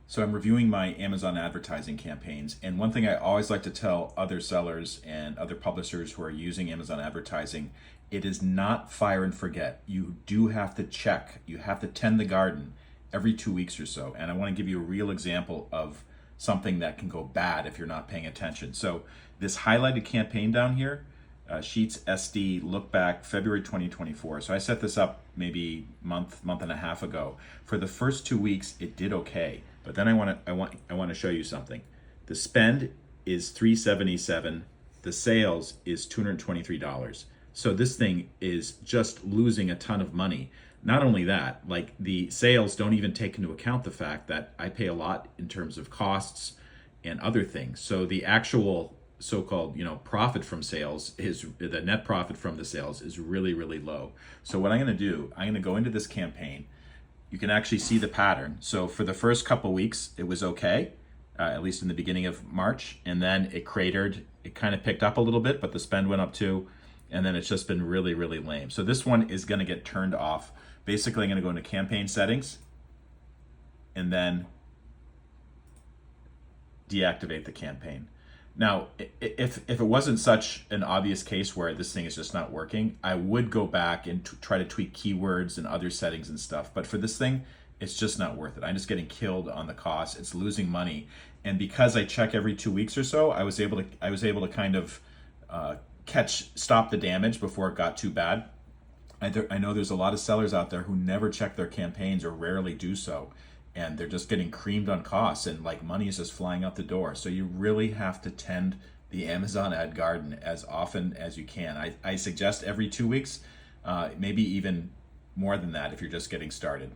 So I'm reviewing my Amazon advertising campaigns, and one thing I always like to tell other sellers and other publishers who are using Amazon advertising, it is not fire and forget. You do have to check. You have to tend the garden every 2 weeks or so. And I want to give you a real example of something that can go bad if you're not paying attention. So this highlighted campaign down here, Sheets SD look back February 2024. So I set this up maybe month and a half ago. For the first 2 weeks, it did okay. But then I want to show you something. The spend is $377. The sales is $223. So this thing is just losing a ton of money. Not only that, like the sales don't even take into account the fact that I pay a lot in terms of costs and other things. So the actual so-called profit from sales is the net profit from the sales is really, really low. So what I'm going to do, I'm going to go into this campaign. You can actually see the pattern. So for the first couple weeks, it was okay, at least in the beginning of March, and then it cratered. It kind of picked up a little bit, but the spend went up too, and then it's just been really, really lame. So this one is going to get turned off. Basically, I'm going to go into campaign settings and then deactivate the campaign. Now, if it wasn't such an obvious case where this thing is just not working, I would go back and try to tweak keywords and other settings and stuff. But for this thing, it's just not worth it. I'm just getting killed on the cost. It's losing money, and because I check every 2 weeks or so, I was able to kind of stop the damage before it got too bad. I know there's a lot of sellers out there who never check their campaigns or rarely do so, and they're just getting creamed on costs, and like money is just flying out the door. So you really have to tend the Amazon ad garden as often as you can. I suggest every 2 weeks, maybe even more than that if you're just getting started.